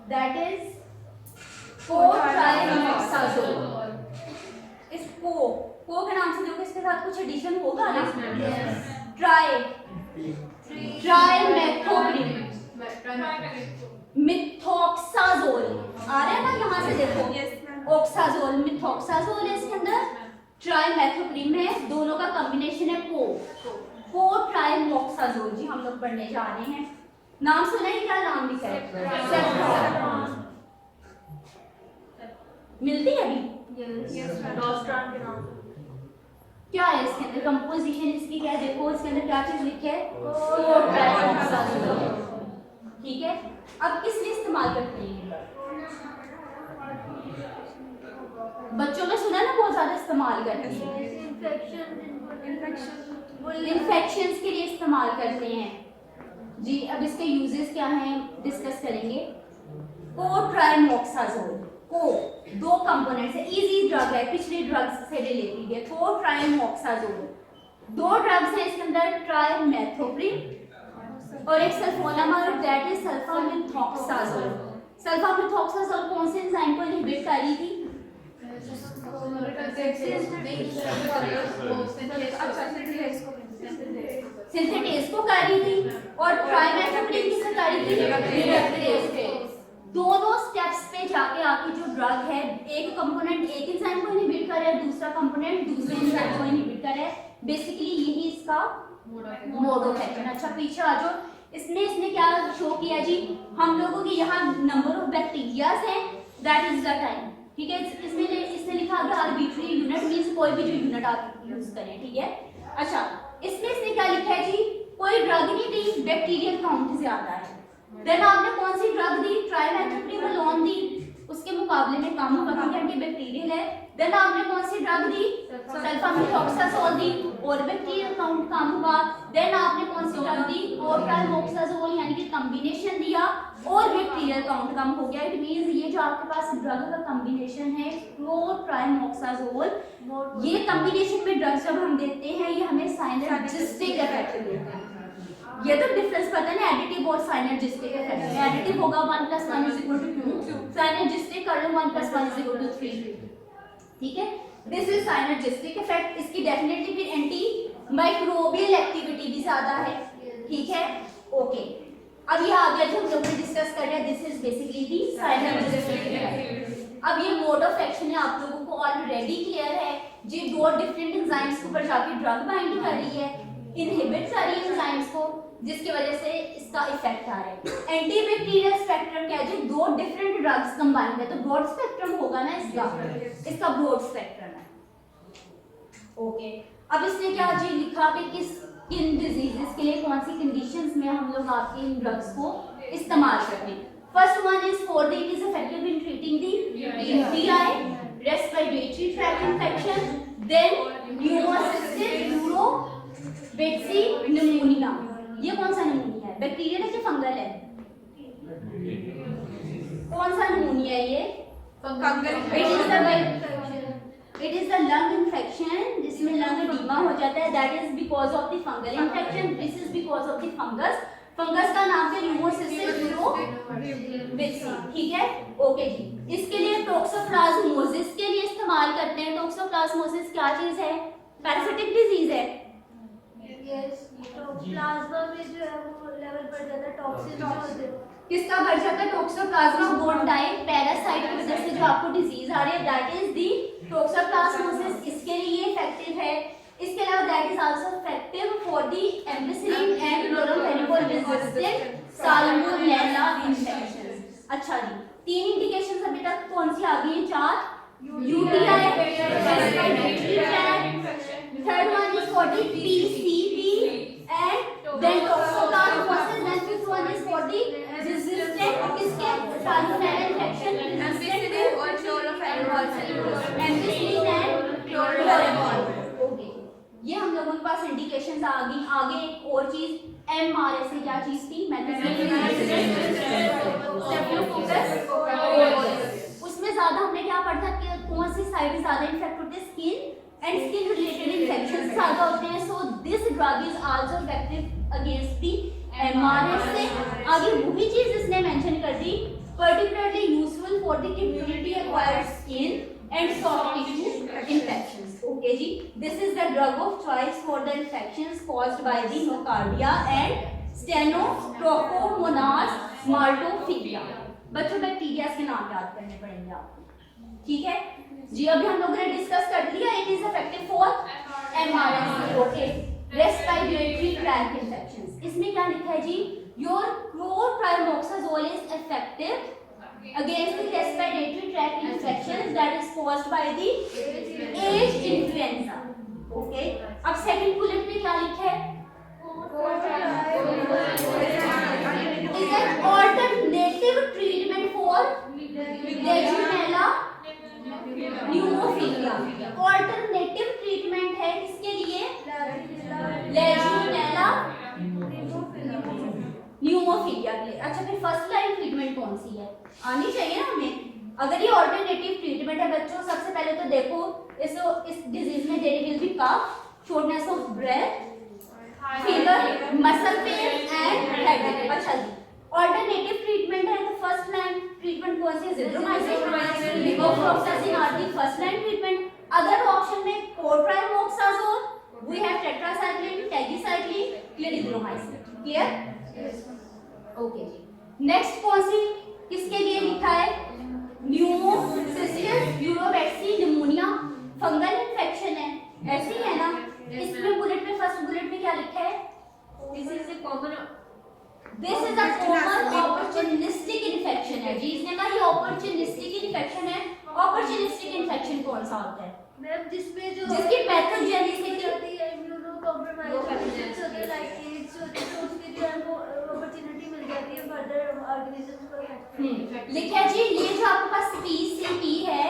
That is co-trimoxazole. इस को के नाम से देखो, इसके साथ कुछ एडिशन होगा ना? ट्राइमेथोप्रिम, मिथोक्साजोल आ रहा है ना यहाँ से देखो, ऑक्साजोल मिथोक्साजोल है इसके अंदर, ट्राइमेथोप्रिम है, दोनों का कॉम्बिनेशन है कोट्राइमोक्साजोल। जी हम लोग पढ़ने जा रहे हैं। नाम सुना है? क्या नाम लिखा है? मिलती है अभी? क्या है इसके अंदर कंपोजिशन इसकी? क्या है देखो, इसके अंदर क्या चीज लिखी है? कोट्राइमोक्साजोल। ठीक है, अब किस लिए इस्तेमाल करते हैं? बच्चों में सुना ना बहुत ज्यादा इस्तेमाल करते हैं, इन्फेक्शंस के लिए इस्तेमाल करते हैं जी। अब इसके यूजेस क्या हैं डिस्कस करेंगे। कोट्राइमोक्साजोल को दो कंपोनेंट्स है, इजी ड्रग है, पिछली ड्रग्स से रिलेटेड है। कोट्राइमोक्साजोल दो ड्रग्स है इसके अंदर, ट्राइमेथोप्रिम और एक सल्फोनामाइड दैट इज सल्फामिथोक्साजोल। सल्फामिथोक्साजोल कौन से एंजाइम को इनहिबिट कर रही थी? सिंथेटेज को कर रही थी, और ट्राइमेथोप्रिम किससे कर रही थी? रिडक्टेज को। दोनों स्टेप्स पे जाके आके जो ड्रग है, एक कंपोनेंट एक एंजाइम को इनहिबिट कर रहा है, दूसरा कंपोनेंट दूसरे एंजाइम को इनहिबिट कर रहा है। बेसिकली यही इसका मोड ऑफ एक्शन। अच्छा पीछे आ जाओ, इसने क्या शो किया जी? हम लोगों के यहाँ नंबर ऑफ बैक्टीरियाज है, दैट इज द टाइम। ठीक है, इसने लिखा आगे आर्बिट्री यूनिट, मींस कोई भी जो यूनिट आप यूज करें। ठीक है, अच्छा इसने क्या लिखा है जी? कोई ड्रग नहीं दी, बैक्टीरियल काउंट ज्यादा है। देन आपने कौन सी ड्रग दी? ट्राइमेथोप्रिम लोन दी, उसके मुकाबले में कम होगा क्योंकि एंटीबैक्टीरियल है। देन आपने कौन सी ड्रग दी? सल्फामिथोक्साजोल दी, और बैक्टीरियल काउंट कम हुआ। देन आपने कौन सी ड्रग दी? कोट्राइमोक्साजोल, यानी कि कॉम्बिनेशन दिया और बैक्टीरियल काउंट कम हो गया। इट मींस ये जो आपके पास ड्रग का कॉम्बिनेशन है कोट्राइमोक्साजोल, ये कॉम्बिनेशन में ड्रग्स जब हम देते हैं ये हमें साइनर्जिस्टिक इफेक्ट देते हैं। ये तो डिफरेंस पता है ना, एडिटिव और साइनर्जिस्टिक इफेक्ट। एडिटिव होगा 1 + 1 = 2, साइनर्जिस्टिक कर लो 1 + 1 = 3। ठीक है, दिस इज साइनर्जिस्टिक इफेक्ट। इसकी डेफिनेटली फिर एंटी माइक्रोबियल एक्टिविटी भी ज्यादा है। ठीक है, ओके। अब ये आगे जो हम लोग डिस्कस कर रहे हैं, this is basically the synergistic effect. अब ये मोड ऑफ एक्शन है, आप लोगों को ऑलरेडी क्लियर है जी। दो डिफरेंट एंजाइम्स के ऊपर जाके ड्रग बाइंड कर रही है, इनहिबिट कर रही है एंजाइम्स को, जिसकी वजह से इसका इफेक्ट आ रहा है। एंटीबैक्टीरियल स्पेक्ट्रम क्या है जी? दो डिफरेंट ड्रग्स कंबाइंड है, तो ब्रॉड स्पेक्ट्रम होगा ना इसका ब्रॉड स्पेक्ट्रम है। ओके, अब इसने क्या जी लिखा कि किन डिजीजेस के लिए कौन सी कंडीशंस में हम लोग आपके इन ड्रग्स को इस्तेमाल करते हैं। First one is for the it is effective in treating the UTI, respiratory tract infection, then pneumocystis यूरोबेटसी निमोनिया। ये कौन सा निमोनिया है? बैक्टीरियल है कि फंगल है? कौन सा निमोनिया है ये? Fungal. It is the lung infection, जिसमें लंग एडिमा हो जाता है, that is because of the fungal infection. This is because of the fungus. Fungus का नाम है न्यूमोसिस्टिस यूरोबेटसी। ठीक है, ओके जी। इसके लिए टोक्सोप्लाज्मोसिस के लिए इस्तेमाल करते हैं। टोक्सोप्लाज्मोसिस क्या चीज है? पैरासिटिक डिजीज है। प्लाज्मा में जो है वो लेवल बढ़ जाता है, टॉक्सिन जो होते हैं। किसका बढ़ जाता है? टोक्सोप्लाज्मा गोंडाई पैरासाइट की वजह से जो आपको डिजीज आ रही है, दैट इज दी टोक्सोप्लाज्मोसिस। इसके लिए इफेक्टिव है। इसके अलावा that is also effective for the ampicillin and chloramphenicol resistant salmonella infections. अच्छा जी, तीन इंडिकेशंस अभी तक कौन सी आ गई हैं? 4 UTI, respiratory tract, third one is for the PCB and then toxoplasmosis, and fifth one is for the resistant किसके? Salmonella infection, ampicillin और chloramphenicol, ampicillin and chloramphenicol. Okay, ये हम लोगों के पास इंडिकेशंस आ गई। आगे एक और चीज एमआरए से क्या चीज थी? उसमें ज्यादा हमने क्या पढ़ा कि कौन सी साइड ज्यादा इन्फेक्ट होती है? Skin and skin related infections ज्यादा होते हैं। So this drug is also effective against the MRA से। आगे वही चीज इसने मेंशन कर दी particularly useful for the community acquired skin and soft tissue infections. Okay जी, this is the drug of choice for the infections caused by the nocardia and Staphylococcus maltophilia. बच्चों bacteria के नाम याद करने पड़ेंगे आपको, ठीक है जी। अभी हम लोगों ने डिस्कस कर लिया, it is effective for MRSA, okay, respiratory tract infections. इसमें क्या लिखा है जी, your chlorprimoxazole is effective against the respiratory tract infections that is caused by the age influenza, okay। अब सेकंड बुलेट में क्या लिखा है, is an alternative treatment for Legionella pneumophila। Alternative treatment है किसके लिए, लेजियोनेला न्यूमोफिलिया के लिए। अच्छा, फिर फर्स्ट लाइन ट्रीटमेंट कौन सी है, आनी चाहिए ना हमें। अगर ये ऑल्टरनेटिव ट्रीटमेंट है बच्चों, सबसे पहले तो देखो इस डिजीज में there will be cough, shortness of breath, fever, muscle pain and headache. अच्छा जी, ऑल्टरनेटिव ट्रीटमेंट है तो फर्स्ट लाइन ट्रीटमेंट कौन सी है, azithromycin, levofloxacin are the first line treatment. Other option में chlorprimoxazole, we have tetracycline, tetracycline, clarithromycin. Clear, okay जी। Next कौन सी किसके लिए लिखा है, न्यूमोसिस्टिस यूरोबैक्सी निमोनिया, फंगल इन्फेक्शन है, ऐसे ही है ना। इसमें बुलेट में फर्स्ट बुलेट में क्या लिखा है, this is a common opportunistic infection है जी। इसने कहा ये opportunistic infection है। opportunistic infection कौन सा होता है मैम, जिसमें जो जिसकी पैथोजेनिसिटी होती है, इम्यूनोकॉम्प्रोमाइज होते हैं, लाइक एड्स होते हैं, तो उसके लिए हमको अपॉर्चुनिटी मिल जाती है फर्दर ऑर्गेनिजम्स को अटैक करने की। लिखा जी, ये जो आपके पास PCP है,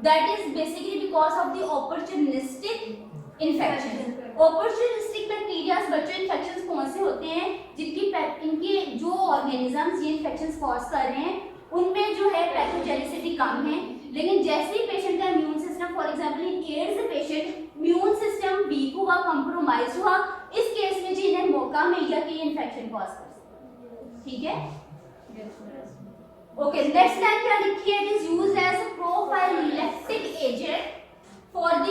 that is basically because of the opportunistic infection। opportunistic bacterias बच्चों इन्फेक्शंस कौन से होते हैं, जिनकी इनके जो ऑर्गेनिजम्स ये इन्फेक्शंस कॉज कर रहे हैं उनमें जो है पैथोजेनिसिटी कम है, लेकिन जैसे ही पेशेंट का immune system, for example in ads patient immune system weak हुआ, कंप्रोमाइज हुआ, इस केस में जी इन्हें मौका मिल गया कि ये इन्फेक्शन कॉज कर सकते, ठीक है ओके। नेक्स्ट लाइन क्या लिखी है, it is used as a prophylactic agent for the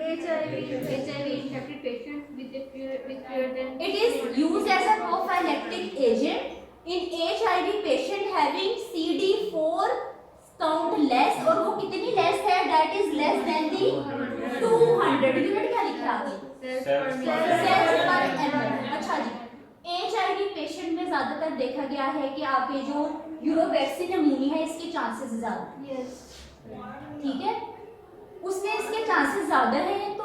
HIV infected patients with fewer than It is used as a prophylactic agent in HIV patient having CD4 count less, और वो कितनी less है, that is less than the 200 unit. क्या लिखा है cells per ml। अच्छा जी, HIV patient में ज्यादातर देखा गया है कि आपके जो यूरोबैक्सी निमोनिया है इसके चांसेस ज्यादा, ठीक है, उसमें इसके चांसेस ज्यादा हैं। तो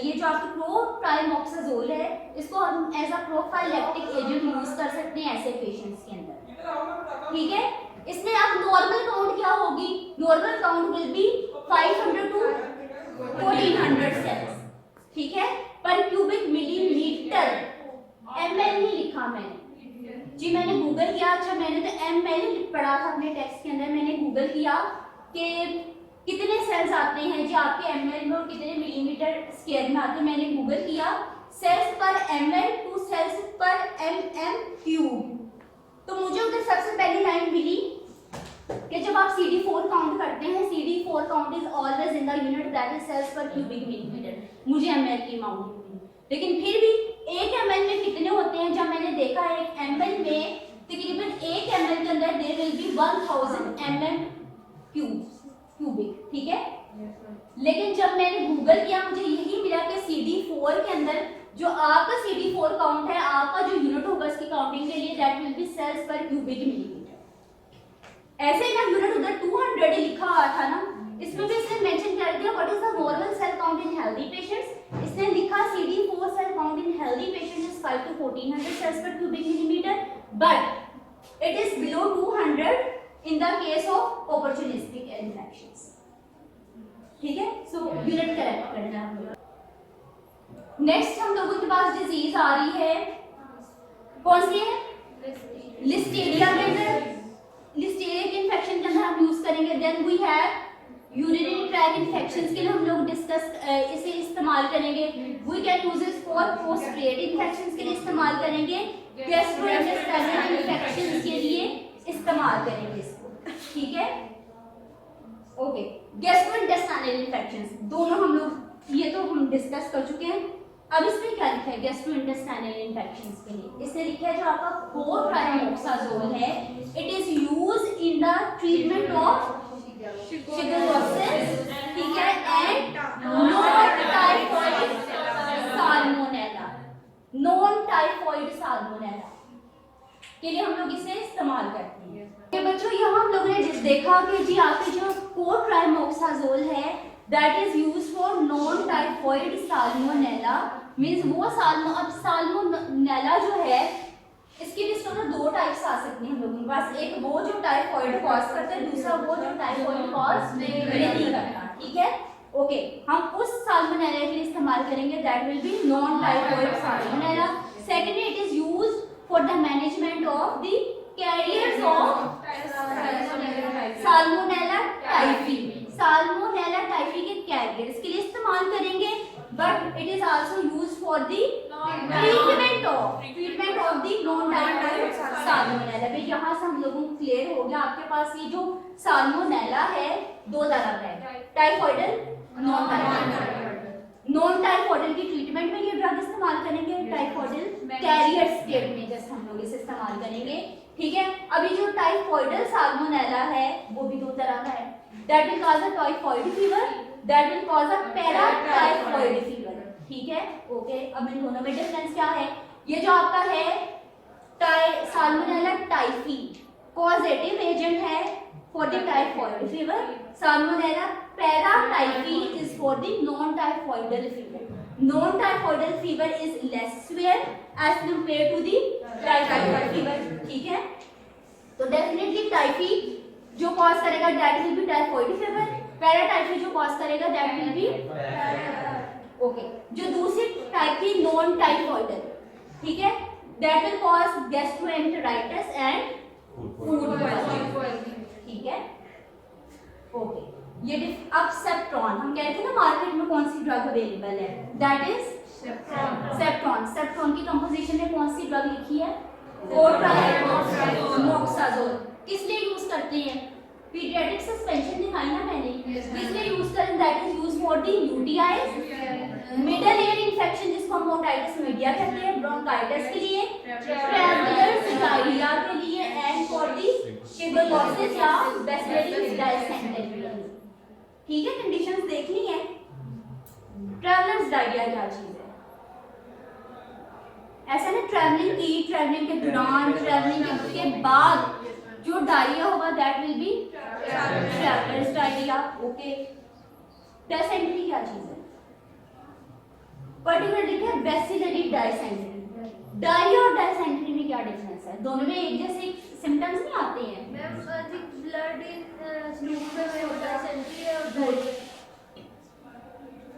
ये जो आपके chlorprimoxazole है, इसको हम as a prophylactic agent use कर सकते हैं ऐसे पेशेंट्स के अंदर, ठीक है। इसमें आप नॉर्मल काउंट क्या होगी, normal count will be 500 to 1400 cells, ठीक है, पर क्यूबिक मिलीमीटर। ml नहीं लिखा मैंने जी, मैंने गूगल किया। अच्छा, मैंने तो ml पढ़ा था अपने टेक्स्ट के अंदर, मैंने गूगल किया कि कितने सेल्स आते हैं जी आपके ml में और कितने मिलीमीटर स्क्वायर में आते हैं। मैंने गूगल किया सेल्स पर ml टू सेल्स पर mm क्यूब, तो मुझे उधर सबसे पहली लाइन मिली कि जब आप CD4 काउंट करते हैं, CD4 count is always in the unit that is cells per cubic millimetre, मुझे ml की अमाउंट मिली। लेकिन फिर भी 1 ml में कितने होते हैं, जब मैंने देखा 1 ml में तकरीबन 1 ml के अंदर there will be 1000 mm cubic, ठीक है। लेकिन जब मैंने गूगल किया मुझे यही मिला कि CD4 के अंदर जो आपका CD4 काउंट है, आपका जो यूनिट होगा इसकी काउंटिंग के लिए, that will B sales per cubic millimetre. ऐसे ही ना यूनिट उधर 200 लिखा हुआ था ना, इसमें भी इसने मेंशन कर दिया what is the normal cell count in healthy patients. इसने लिखा CD4 cell count in healthy patients is 5 to 1400 cells per cubic millimetre, but it is below 200 in the case of opportunistic infections, ठीक है। So unit correct करना है हम लोग। Next हम लोगों के पास डिजीज आ रही है, कौन सी है, लिस्टीरिया के अंदर, लिस्टीरिया के इन्फेक्शन के अंदर हम यूज करेंगे। Then we have urinary tract infections के लिए हम लोग इसे इस्तेमाल करेंगे। We can use it for पोस्ट्रेट इन्फेक्शंस के लिए इस्तेमाल करेंगे, गैस्ट्रोइंटेस्टाइनल इन्फेक्शंस के लिए इस्तेमाल करेंगे इसको, ठीक है। ओके, गैस्ट्रोइंटेस्टाइनल इन्फेक्शंस दोनों हम लोग ये तो हम डिस्कस कर चुके हैं। अब इसमें क्या लिखा है गैस्ट्रोइंटेस्टाइनल इन्फेक्शंस के लिए? इससे लिखा है जो आपका कोट्राइमोक्साजोल है, it is used in the treatment of shigellosis, ठीक है, and non typhoid salmonella, non typhoid salmonella के लिए हम लोग इसे इस्तेमाल करते हैं। ये बच्चों यहाँ हम लोगों ने देखा कि जी आपके जो कोट्राइमोक्साजोल है that is used for non typhoid salmonella, means वो साल्मोनेला जो है इसकी भी इसको दो टाइप्स आ सकती हैं हम लोगों के पास, एक वो जो टाइफॉइड कॉज करता है, दूसरा वो जो टाइफॉइड कॉज नहीं करता, ठीक है। ओके, हम उस साल्मोनेला के लिए इस्तेमाल करेंगे that will B non typhoid salmonella. Secondly it is used for the management of the carriers of salmonella typhi, salmonella typhi के कैरियर्स के लिए इस्तेमाल करेंगे, but it is also used for the treatment of the non typhoid salmonella. भाई यहाँ से हम लोगों को क्लियर हो गया, आपके पास ये जो साल्मोनेला है दो तरह का है, टाइफॉइडल, नॉन टाइफॉइडल। नॉन टाइफॉइडल की ट्रीटमेंट में ये ड्रग इस्तेमाल करेंगे, टाइफॉइडल कैरियर स्टेट में जैसे हम लोग इसे इस्तेमाल करेंगे, ठीक है। अभी जो टाइफॉइडल साल्मोनेला है वो भी दो तरह का है, that will cause a typhoid fever, that will cause a paratyphoid fever, ठीक है। ओके, अब इन दोनों में डिफरेंस क्या है? ये जो आपका है साल्मोनेला टाइफी कॉजेटिव एजेंट है for the typhoid fever, salmonella paratyphi is for the non typhoidal fever. Non typhoidal fever is less severe as compare to the typhoid fever, ठीक है। तो डेफिनेटली टाइफी जो कॉज करेगा that will be typhoid fever, paratyphi जो cause करेगा that will be okay. जो दूसरी type की नॉन टाइफॉइडल, ठीक है, that will cause gastroenteritis and food poisoning, ठीक है। ओके, ये अब सेप्ट्रॉन, हम कह रहे थे ना मार्केट में कौन सी ड्रग अवेलेबल है, दैट इज सेप्ट्रॉन। सेप्ट्रॉन की कंपोजिशन में कौन सी ड्रग लिखी है? कोट्राइमोक्साजोल। किस लिए यूज करते हैं? पीडियाट्रिक सस्पेंशन दिखाई ना मैंने, किस लिए यूज करें? That is use for the UTIs, middle ear infection जिसको हम ओटाइटिस मीडिया कहते हैं, ब्रोंकाइटिस के लिए, ट्रैवलर्स डायरिया के लिए, एंड फॉर द शिगेलोसिस या बैसिलरी डायसेंटरी के लिए, ठीक है। कंडीशंस देखनी है। ट्रैवलर्स डायरिया क्या चीज है? ऐसा ना ट्रैवलिंग के दौरान, ट्रैवलिंग के बाद जो डायरिया होगा that will be travellers diarrhoea, okay. Dysentery क्या चीज है? पर्टिकुलरली क्या बैसिलरी डायसेंटरी। डायरिया और डायसेंटरी में क्या डिफरेंस है? दोनों में एक जैसे सिम्टम्स नहीं आते हैं? मैम ब्लड इन स्लूप में होता है सेंट्री और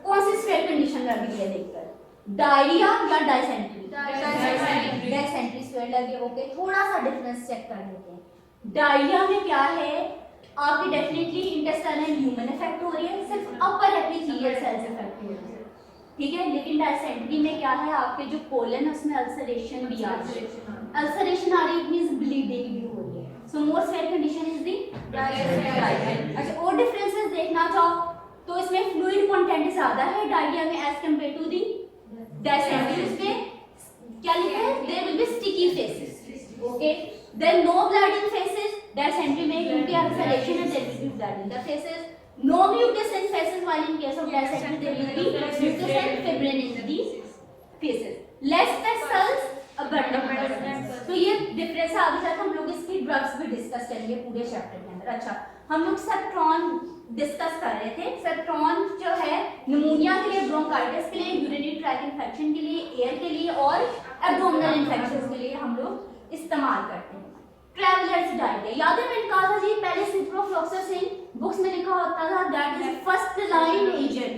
कौन सी स्वेट कंडीशन लग रही है देखकर, डायरिया या डायसेंट्री? डायसेंट्री स्वेट लगी, ओके। थोड़ा सा डिफरेंस चेक कर लेते हैं। डायरिया में क्या है, आपकी डेफिनेटली इंटेस्टाइनल ह्यूमन इफेक्ट हो रही है, सिर्फ अपर एपिथेलियल सेल्स इफेक्ट हो रही है, ठीक है। लेकिन डायसेंट्री में क्या है, आपके जो कोलन है उसमें अल्सरेशन भी आ रही है, अल्सरेशन आ रही है मींस ब्लीडिंग भी हो रही है। So more severe condition is the dysentery. अच्छा, और डिफरेंसेस देखना चाहो तो इसमें फ्लूइड कंटेंट ज्यादा है डायरिया में as compare to the dysentery. इसमें क्या लिखा है? There will be sticky faeces, okay. Then no blood in faeces, dysentery में क्योंकि ulceration and there will be blood in the faces. No mucus in faces, while in case of dysentery there will be mucus and fibrin in the faces. Less vessels, abundant. तो ये difference आगे जाकर हम लोग इसकी drugs भी discuss करेंगे पूरे चैप्टर के अंदर। अच्छा, हम लोग सेप्ट्रॉन डिस्कस कर रहे थे। सेप्ट्रॉन जो है निमोनिया के लिए, ब्रोंकाइटिस के लिए, यूरिनरी ट्रैक इन्फेक्शन के लिए, एयर के लिए और एब्डोमिनल इन्फेक्शंस के लिए हम लोग इस्तेमाल करते हैं। ट्रैवलर्स डायरिया, याद है मैंने कहा था जी पहले सिप्रोफ्लॉक्सासिन बुक्स में लिखा होता था that is first line agent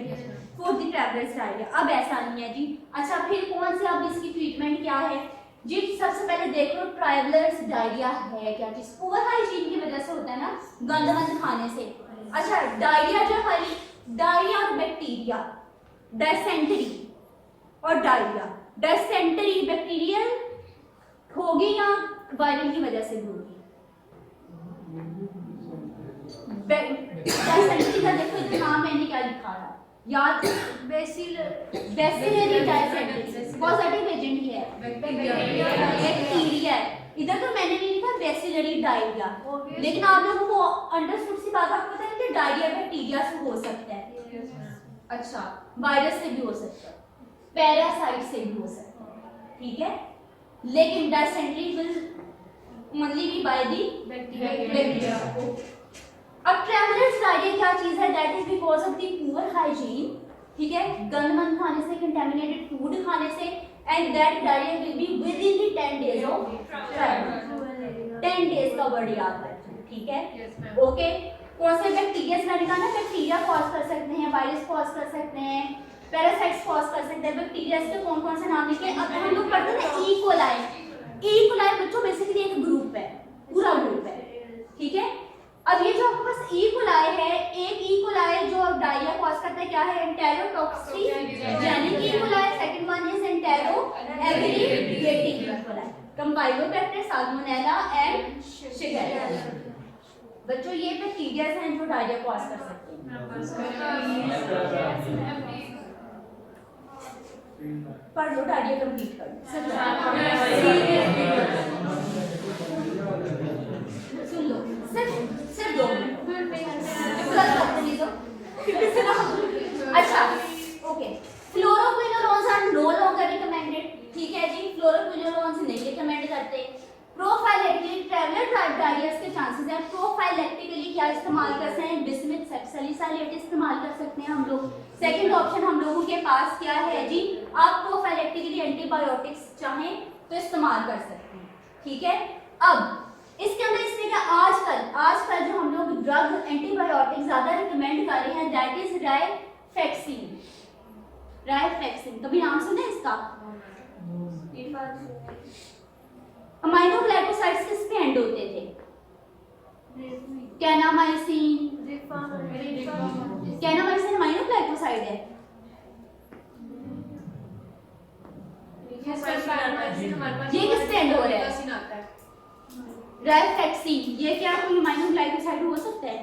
for the travellers diarrhoea. अब ऐसा नहीं है जी। अच्छा, फिर कौन सी अब इसकी ट्रीटमेंट क्या है जी? सबसे पहले देख लो ट्रैवलर्स डायरिया है क्या चीज? पुअर हाइजीन की वजह से होता है ना, गंद वंद खाने से। अच्छा डायरिया जो है, डायरिया और बैक्टीरिया, डायसेंटरी और डायरिया, डायसेंटरी बैक्टीरियल होगी या वायरल की वजह से भी होगी? डायसेंटरी का देखो इधर नाम मैंने क्या लिखा है, याद, बेसिलरी डायसेंटरी पॉजिटिव एजेंट ही है, बैक्टीरिया है। इधर तो मैंने नहीं लिखा बेसिलरी डायरिया, लेकिन आप लोगों को अंडरस्टूड सी बात आपको पता है कि डायरिया बैक्टीरिया से हो सकता है, अच्छा वायरस से भी हो सकता है, पैरासाइट से भी हो सकता है, ठीक है, लेकिन dysentery will only be by the bacteria. अब ट्रैवलर्स डायरिया क्या चीज है? That is because of the poor hygiene, ठीक है, गंदमंद खाने से, कंटामिनेटेड फूड खाने से, and that diarrhoea will be within the 10 days of travel. 10 days का वर्ड याद रखना, ठीक है, ओके। कौन से बैक्टीरिया मैंने कहा ना, बैक्टीरिया कॉज कर सकते हैं, वायरस कॉज कर सकते हैं, पैरासाइट्स कॉज कर सकते हैं। बैक्टीरिया के कौन कौन से नाम लिखे? अब हम लोग पढ़ते हैं ई कोलाई। ई कोलाई बच्चों बेसिकली एक ग्रुप है, पूरा ग्रुप है, ठीक है। अब ये जो आपके पास ई कोलाई है, एक ई कोलाई जो डायरिया कॉज करता है क्या है? Enterotoxigenic E coli, second one is entero aggregating E coli, campylobacter, salmonella and shigella. बच्चों ये बैक्टीरिया हैं जो डायरिया कॉज कर सकते हैं। पढ़ लो, डायरिया कंप्लीट कर लो, सुन लो, सिर्फ 2 मिनट। अच्छा okay, fluoroquinolones are no longer recommended, ठीक है जी, फ्लोरोक्विनोलोन्स नहीं रिकमेंड करते। प्रोफाइलैक्टिकली ट्रैवलर डायरियाज के चांसेस हैं, प्रोफाइलैक्टिकली क्या इस्तेमाल कर सकते हैं? बिस्मिथ सैलिसाइलेट इस्तेमाल कर सकते हैं हम लोग। सेकंड ऑप्शन हम लोगों के पास क्या है जी? आप प्रोफाइलैक्टिकली एंटीबायोटिक्स चाहें तो इस्तेमाल कर सकते हैं, ठीक है। अब इसके अंदर इसमें क्या आजकल जो हम लोग ड्रग एंटीबायोटिक ज्यादा रिकमेंड कर रहे हैं, दैट इज राइफेक्सिन। राइफेक्सिन कभी नाम सुने इसका? अमाइनोग्लाइकोसाइड्स किस पे एंड होते थे? कैनामाइसिन, कैनामाइसिन अमाइनोग्लाइकोसाइड है। ये किस पे एंड हो रहा है? राइफेक्सिन, ये क्या कोई अमाइनोग्लाइकोसाइड हो सकता है?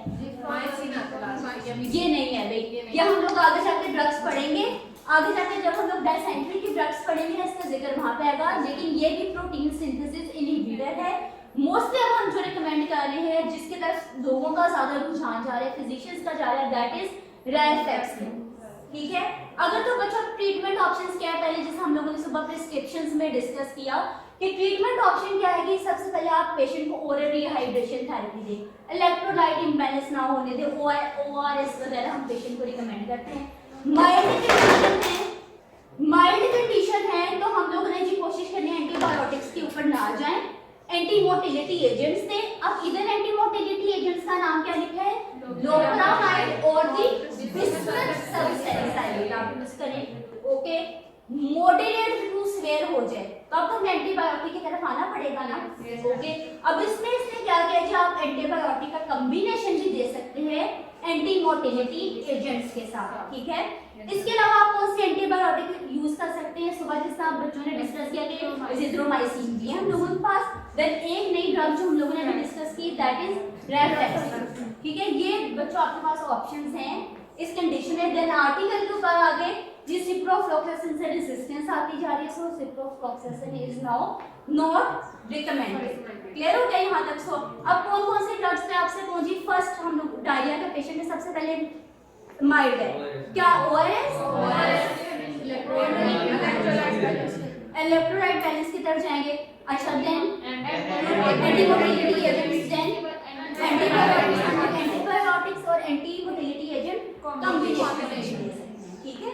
ये नहीं है भाई, ये हम लोग आगे जाके ड्रग्स पढ़ेंगे, आगे जाके जब हम लोग डायसेंट्री की ड्रग्स पढ़ेंगे इसका जिक्र वहां पे आएगा, लेकिन ये भी प्रोटीन सिंथेसिस इनहिबिटर है। मोस्टली अब हम जो रिकमेंड कर रहे हैं, जिसके तरफ लोगों का ज्यादा रुझान जा रहा है, फिजिशियंस का जा रहा है, दैट इज राइफेक्सिन, ठीक है। अगर तो बच्चों ट्रीटमेंट ऑप्शंस क्या है? पहले जैसे हम लोगों ने सुबह प्रिस्क्रिप्शंस में डिस्कस किया कि ट्रीटमेंट ऑप्शन क्या है कि सबसे पहले आप पेशेंट को ओरल रिहाइड्रेशन थेरेपी दें, इलेक्ट्रोलाइट इंबैलेंस ना होने दें, ORS वगैरह हम पेशेंट को रिकमेंड करते हैं। माइल्ड कंडीशन है तो हम लोग ने जी कोशिश करनी है एंटीबायोटिक्स के ऊपर ना जाएं, एंटीमोटिलिटी एजेंट्स थे। अब इधर एंटीमोटिलिटी एजेंट्स का नाम क्या लिखा है? लोपेरामाइड और दी बिस्मुथ सब्सटेंस आप यूज करें, ओके। मॉडरेट टू सीवियर हो जाए तो अब तो एंटीबायोटिक की तरफ आना पड़ेगा ना, ओके। अब इसमें इसने क्या किया जी, आप एंटीबायोटिक का कॉम्बिनेशन भी दे सकते हैं एंटीमोटिलिटी एजेंट्स के साथ, ठीक है। इसके अलावा आप कौन सी एंटीबायोटिक यूज कर सकते हैं? सुबह जिस आप बच्चों ने डिस्कस किया कि एजिथ्रोमाइसिन भी है हम लोगों के पास, देन एक नई ड्रग जो हम लोगों ने डिस्कस की दैट इज राइफेक्सिन, ठीक है। ये बच्चों आपके पास ऑप्शंस हैं इस कंडीशन में। देन आर्टिकल के ऊपर आगे जी सिप्रोफ्लॉक्सासिन से रेजिस्टेंस आती जा रही है, so ciprofloxacin is now not recommended. Clear हो गया यहाँ तक? सो अब कौन कौन से ड्रग्स थे आपसे कौन जी? फर्स्ट हम लोग डायरिया के पेशेंट में सबसे पहले माइल्ड है क्या? ORS, इलेक्ट्रोलाइट बैलेंस की तरफ जाएंगे। अच्छा देन एंटीमोटिलिटी एजेंट्स, देन एंटीबायोटिक्स और एंटीमोटिलिटी एजेंट कॉम्बिनेशन, ठीक है।